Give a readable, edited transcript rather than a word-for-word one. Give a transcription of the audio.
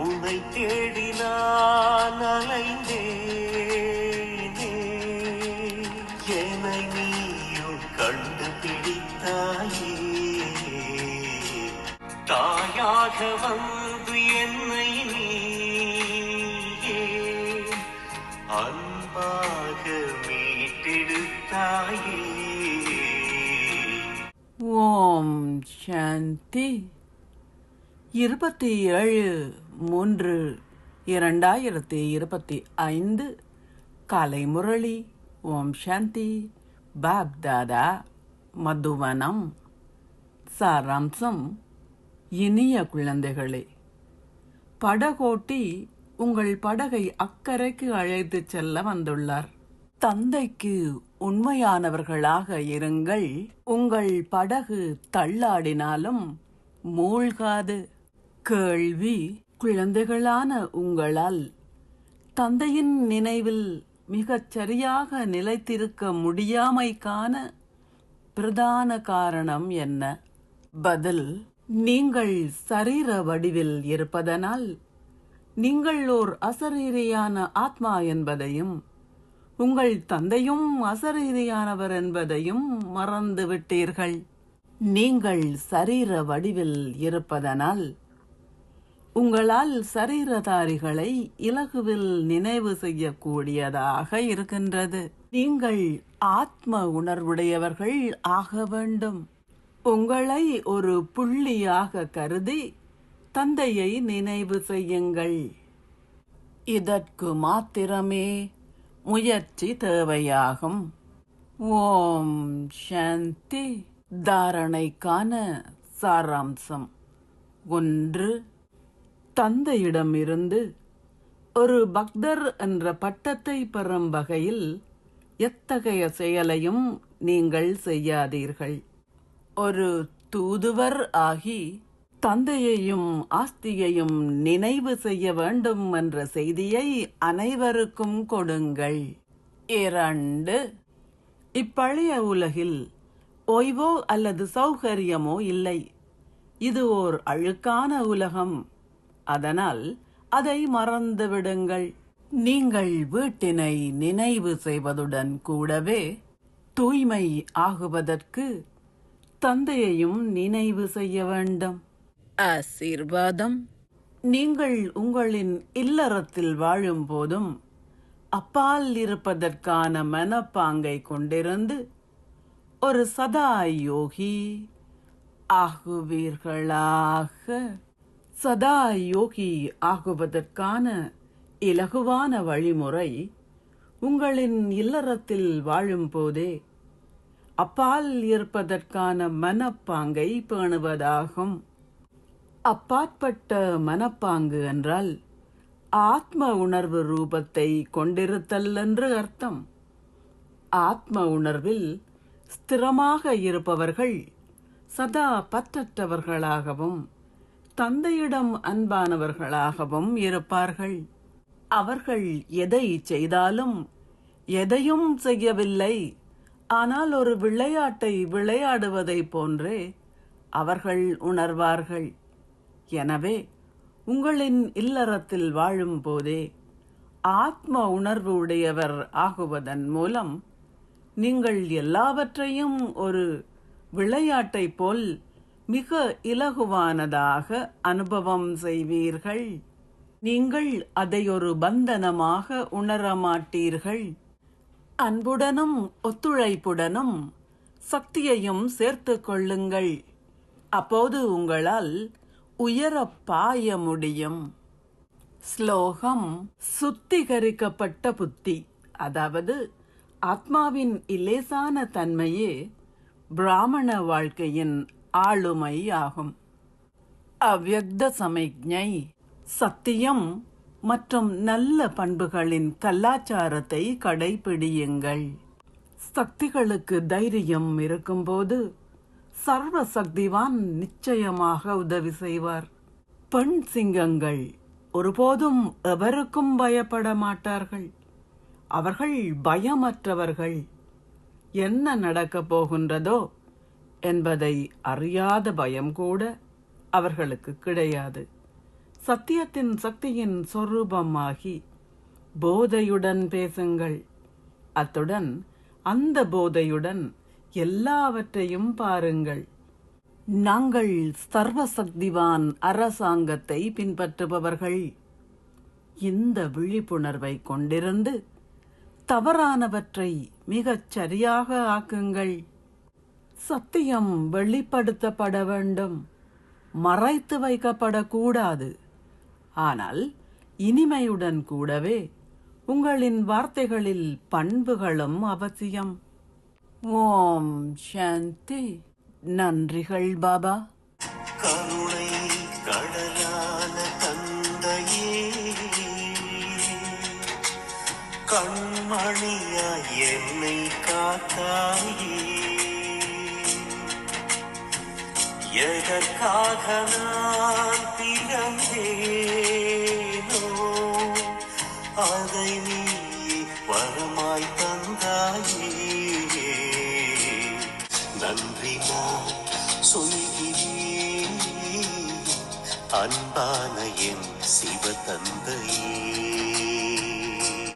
உன்னை தேடி நான் அலைந்தேனே, என்னை நீயும் கண்டுபிடித்தாயே. தாயாக வந்து என்னை நீயே அன்பாக மீட்டெடுத்தாயே. ஓம் சாந்தி. 27/3/2025 காலை முரளி. ஓம் சாந்தி. பாப்தாதா மதுவனம். சாராம்சம். இனிய குழந்தைகளே, படகோட்டி உங்கள் படகை அக்கறைக்கு அழைத்து செல்ல வந்துள்ளார். தந்தைக்கு உண்மையானவர்களாக இருங்கள். உங்கள் படகு தள்ளாடினாலும் மூழ்காது. கேள்வி: குழந்தைகளான உங்களால் தந்தையின் நினைவில் மிகச் சரியாக நிலைத்திருக்க முடியாமைக்கான பிரதான காரணம் என்ன? பதில்: நீங்கள் சரீர வடிவில் இருப்பதனால் நீங்கள் ஓர் அசரீரியான ஆத்மா என்பதையும் உங்கள் தந்தையும் அசரீரியானவர் என்பதையும் மறந்துவிட்டீர்கள். நீங்கள் சரீர வடிவில் இருப்பதனால் உங்களால் சரீரதாரிகளை இலகுவில் நினைவு செய்யக்கூடியதாக இருக்கின்றது. நீங்கள் ஆத்ம உணர்வுடையவர்கள் ஆக வேண்டும். உங்களை ஒரு புள்ளியாக கருதி தந்தையை நினைவு செய்யுங்கள். இதற்கு மாத்திரமே முயற்சி தேவையாகும். ஓம் சாந்தி. தாரணைக்கான சாராம்சம். 1. தந்தையிடமிருந்து ஒரு பக்தர் என்ற பட்டத்தை பெறும் வகையில் எத்தகைய செயலையும் நீங்கள் செய்யாதீர்கள். ஒரு தூதுவர் ஆகி தந்தையையும் ஆஸ்தியையும் நினைவு செய்ய வேண்டும் என்ற செய்தியை அனைவருக்கும் கொடுங்கள். 2. இப்பழைய உலகில் ஓய்வோ அல்லது சௌகரியமோ இல்லை. இது ஓர் அழுக்கான உலகம். அதனால் அதை மறந்துவிடுங்கள். நீங்கள் வீட்டினை நினைவு செய்வதுடன் கூடவே தூய்மை ஆகுவதற்கு தந்தையையும் நினைவு செய்ய வேண்டும். ஆசீர்வாதம். நீங்கள் உங்களின் இல்லறத்தில் வாழும் போதும் அப்பால் இருப்பதற்கான மனப்பாங்கை கொண்டிருந்து ஒரு சதா யோகி ஆகுவீர்களாக. சதா யோகி ஆகுவதற்கான இலகுவான வழிமுறை உங்களின் இல்லறத்தில் வாழும் போதே அப்பால் இருப்பதற்கான மனப்பாங்கை பேணுவதாகும். அப்பாற்பட்ட மனப்பாங்கு என்றால் ஆத்ம உணர்வு ரூபத்தை கொண்டிருத்தல் என்று அர்த்தம். ஆத்ம உணர்வில் ஸ்திரமாக இருப்பவர்கள் சதா பற்றற்றவர்களாகவும் தந்தையிடம் அன்பானவர்களாகவும் இருப்பார்கள். அவர்கள் எதை செய்தாலும் எதையும் செய்யவில்லை, ஆனால் ஒரு விளையாட்டை விளையாடுவதை போன்றே அவர்கள் உணர்வார்கள். எனவே உங்களின் இல்லறத்தில் வாழும் போதே ஆத்ம உணர்வு உடையவர் ஆகுவதன் மூலம் நீங்கள் எல்லாவற்றையும் ஒரு விளையாட்டை போல் மிக இலகுவானதாக அனுபவம் செய்வீர்கள். நீங்கள் அதை ஒரு பந்தனமாக உணரமாட்டீர்கள். அன்புடனும் ஒத்துழைப்புடனும் சக்தியையும் சேர்த்து கொள்ளுங்கள். அப்போது உங்களால் உயர பாய முடியும். ஸ்லோகம். சுத்திகரிக்கப்பட்ட புத்தி, அதாவது ஆத்மாவின் இலேசான தன்மையே பிராமண வாழ்க்கையின் ஆளுமை ஆகும். அவ்யக்த சமிக்ஞை. சத்தியம் மற்றும் நல்ல பண்புகளின் கலாச்சாரத்தை கடைபிடியுங்கள். சக்திகளுக்கு தைரியம் இருக்கும்போது சர்வ சக்திவான் நிச்சயமாக உதவி செய்வார். பெண் சிங்கங்கள் ஒருபோதும் எவருக்கும் பயப்பட மாட்டார்கள். அவர்கள் பயமற்றவர்கள். என்ன நடக்கப் போகின்றதோ என்பதை அறியாத பயம் கூட அவர்களுக்கு கிடையாது. சத்தியத்தின் சக்தியின் சொரூபமாகி போதையுடன் பேசுங்கள். அத்துடன் அந்த போதையுடன் எல்லாவற்றையும் பாருங்கள். நாங்கள் சர்வசக்திவான் அரசாங்கத்தை பின்பற்றுபவர்கள். இந்த விழிப்புணர்வை கொண்டிருந்து தவறானவற்றை மிகச் சரியாக ஆக்குங்கள். சத்தியம் வெளிப்படுத்தப்பட வேண்டும், மறைத்து வைக்கப்படக்கூடாது. ஆனால் இனிமையுடன் கூடவே உங்களின் வார்த்தைகளில் பண்புகளும் அவசியம். ஓம் சாந்தி. நன்றிகள் பாபா. கருணை கடலான தந்தையே, கண்மணியாய் என்னை காத்தாயே, எதற்காக நான் பிறந்தேனோ அதை நீ வரமாய் தந்தாயே. நன்றி நான் சொல்கிறேன் அன்பான என் சிவ தந்தையே.